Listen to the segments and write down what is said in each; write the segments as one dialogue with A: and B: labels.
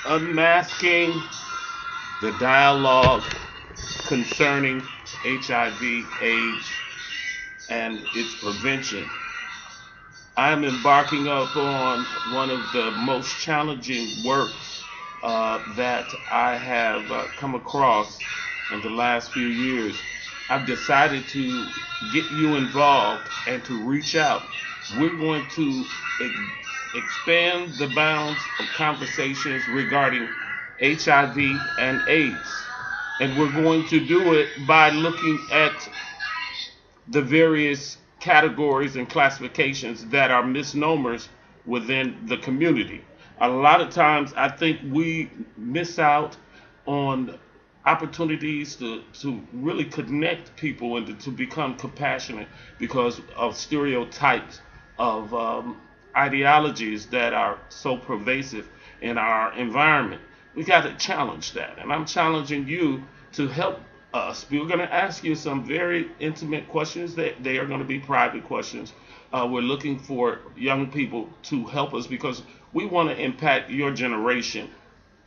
A: Unmasking the dialogue concerning HIV, AIDS, and its prevention. I'm embarking upon one of the most challenging works that I have come across in the last few years. I've decided to get you involved and to reach out. We're going to expand the bounds of conversations regarding HIV and AIDS. And we're going to do it by looking at the various categories and classifications that are misnomers within the community. A lot of times, I think we miss out on opportunities to really connect people and to become compassionate because of stereotypes of ideologies that are so pervasive in our environment. We got to challenge that. And I'm challenging you to help us. We're going to ask you some very intimate questions. That they are going to be private questions. We're looking for young people to help us because we want to impact your generation,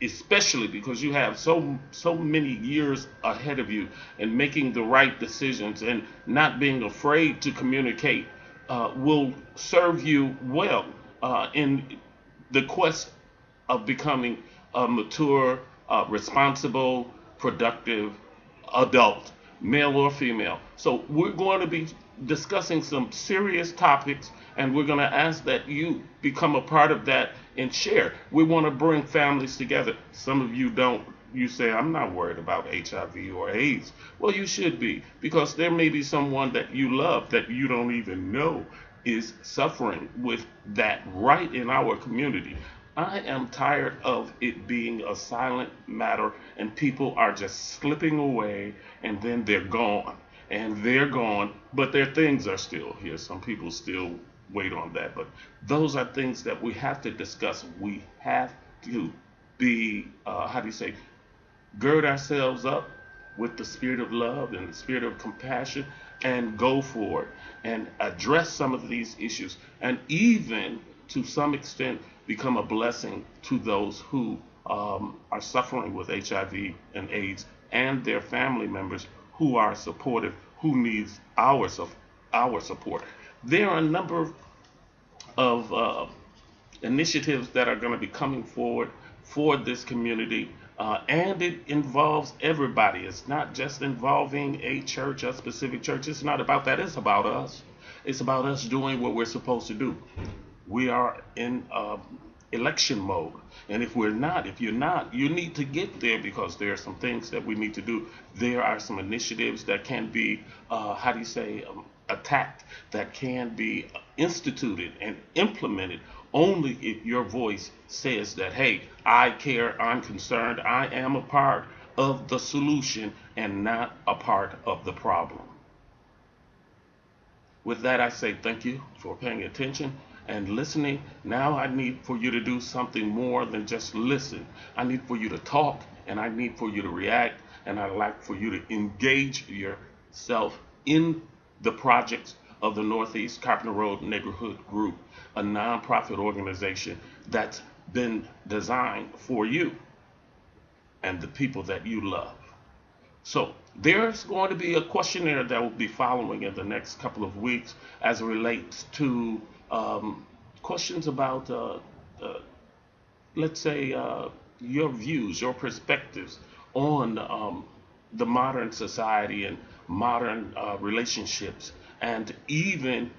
A: especially because you have so many years ahead of you and making the right decisions and not being afraid to communicate will serve you well in the quest of becoming a mature, responsible, productive adult, male or female. So we're going to be discussing some serious topics, and we're going to ask that you become a part of that and share. We want to bring families together. Some of you don't. You say, I'm not worried about HIV or AIDS. Well, you should be, because there may be someone that you love that you don't even know is suffering with that right in our community. I am tired of it being a silent matter and people are just slipping away and then they're gone. And they're gone, but their things are still here. Some people still wait on that. But those are things that we have to discuss. We have to be, how do you say, gird ourselves up with the spirit of love and the spirit of compassion and go for it and address some of these issues and even to some extent become a blessing to those who are suffering with HIV and AIDS and their family members who are supportive, who needs our support. There are a number of initiatives that are going to be coming forward for this community. And it involves everybody. It's not just involving a church, a specific church. It's not about that. It's about us. It's about us doing what we're supposed to do. We are in election mode. And if you're not, you need to get there because there are some things that we need to do. There are some initiatives that can be, how do you say, attacked, that can be instituted and implemented only if your voice says that, hey, I care, I'm concerned, I am a part of the solution and not a part of the problem. With that, I say thank you for paying attention and listening. Now I need for you to do something more than just listen. I need for you to talk and I need for you to react and I'd like for you to engage yourself in the projects of the Northeast Carpenter Road Neighborhood Group, a nonprofit organization that's been designed for you and the people that you love. So there's going to be a questionnaire that will be following in the next couple of weeks as it relates to questions about, let's say, your views, your perspectives on the modern society and modern relationships, and even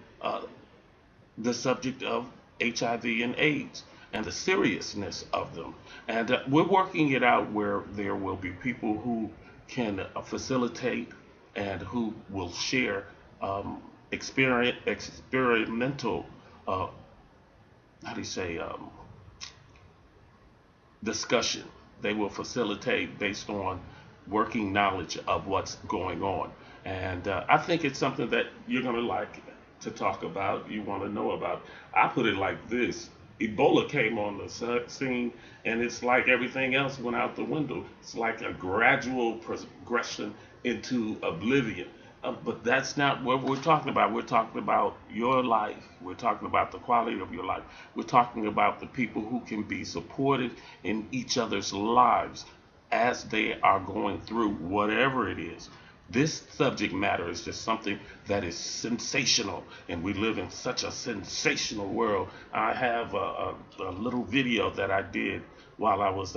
A: the subject of HIV and AIDS and the seriousness of them. And we're working it out where there will be people who can facilitate and who will share experimental, uh, how do you say, discussion. They will facilitate based on working knowledge of what's going on. And I think it's something that you're going to like to talk about, you want to know about. I put it like this: Ebola came on the scene, and it's like everything else went out the window. It's like a gradual progression into oblivion. But that's not what we're talking about. We're talking about your life. We're talking about the quality of your life. We're talking about the people who can be supported in each other's lives as they are going through whatever it is. This subject matter is just something that is sensational, and we live in such a sensational world. I have a little video that I did while I was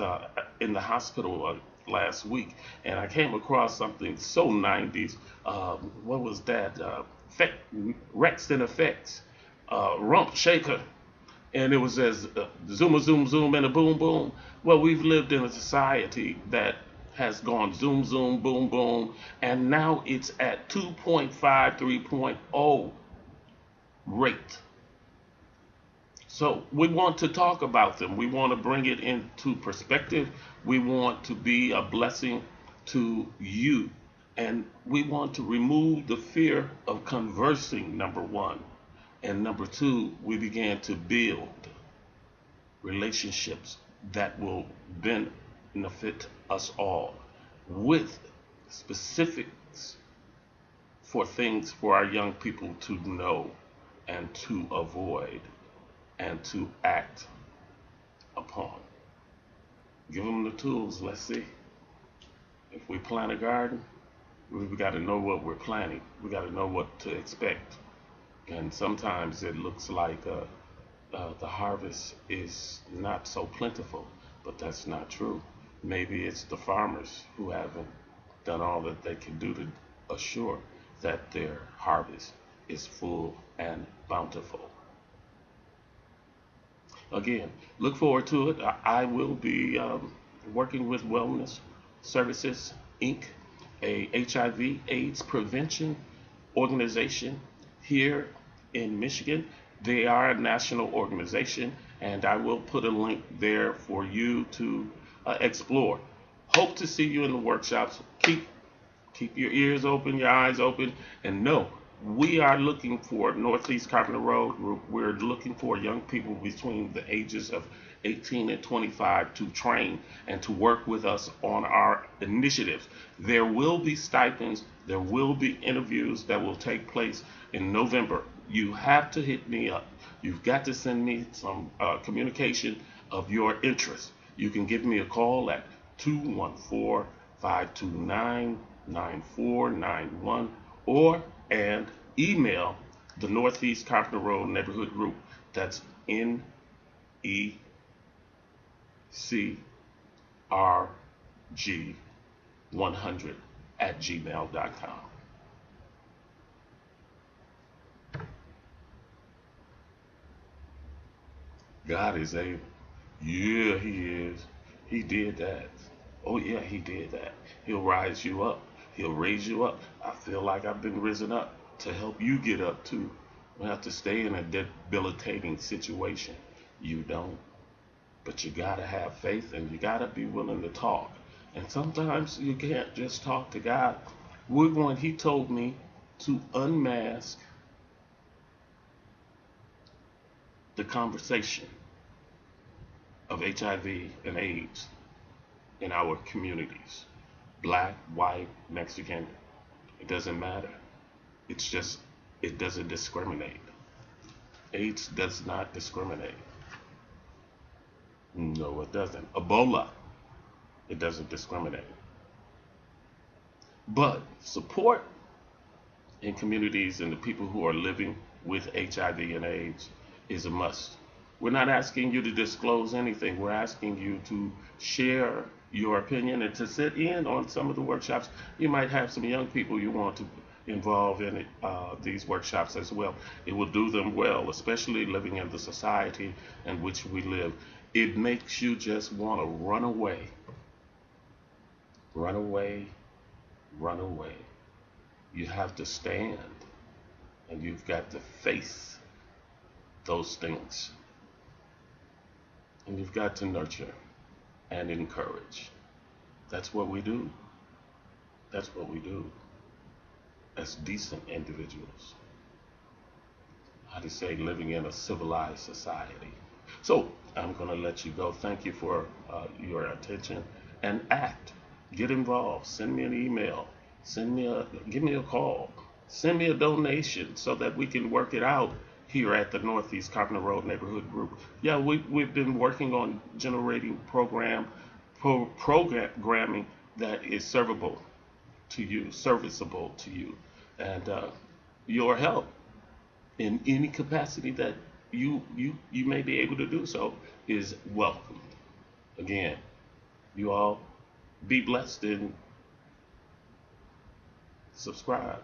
A: in the hospital last week, and I came across something so 90s. What was that? Rex and Effects, Rump Shaker, and it was as zoom a zoom zoom and a boom boom. Well, we've lived in a society that has gone zoom zoom boom boom, and now it's at 2.5 3.0 rate. So we want to talk about them. We want to bring it into perspective. We want to be a blessing to you. And we want to remove the fear of conversing, number one. And number two, we began to build relationships that will benefit us all with specifics for things for our young people to know and to avoid and to act upon. Give them the tools. Let's see. If we plant a garden, we've got to know what we're planting. We got to know what to expect. And sometimes it looks like the harvest is not so plentiful, but that's not true. Maybe it's the farmers who haven't done all that they can do to assure that their harvest is full and bountiful. Again, look forward to it. I will be working with Wellness Services, Inc., a HIV/AIDS prevention organization here in Michigan. They are a national organization, and I will put a link there for you to explore. Hope to see you in the workshops. Keep your ears open, your eyes open, and know we are looking for Northeast Carpenter Road. We're looking for young people between the ages of 18 and 25 to train and to work with us on our initiatives. There will be stipends. There will be interviews that will take place in November. You have to hit me up. You've got to send me some communication of your interest. You can give me a call at 214-529-9491 or and email the Northeast Carpenter Road Neighborhood Group. That's NECRG100@gmail.com. God is able. Yeah, He is. He did that. Oh, yeah, He did that. He'll rise you up. He'll raise you up. I feel like I've been risen up to help you get up too. You have to stay in a debilitating situation. You don't. But you gotta have faith and you gotta be willing to talk. And sometimes you can't just talk to God. He told me to unmask the conversation of HIV and AIDS in our communities. Black, white, Mexican, it doesn't matter. It's just, it doesn't discriminate. AIDS does not discriminate. No, it doesn't. Ebola, it doesn't discriminate. But support in communities and the people who are living with HIV and AIDS is a must. We're not asking you to disclose anything. We're asking you to share your opinion and to sit in on some of the workshops. You might have some young people you want to involve in these workshops as well. It will do them well, especially living in the society in which we live. It makes you just want to run away. Run away, run away. You have to stand and you've got to face those things. And you've got to nurture and encourage. That's what we do. That's what we do as decent individuals. How do you say, living in a civilized society? So I'm going to let you go. Thank you for your attention, and act. Get involved. Send me an email. Give me a call. send me a donation so that we can work it out here at the Northeast Carpenter Road Neighborhood Group. Yeah, we've been working on generating programming that is servable to you, serviceable to you, and your help in any capacity that you may be able to do so is welcomed. Again, you all be blessed and subscribe.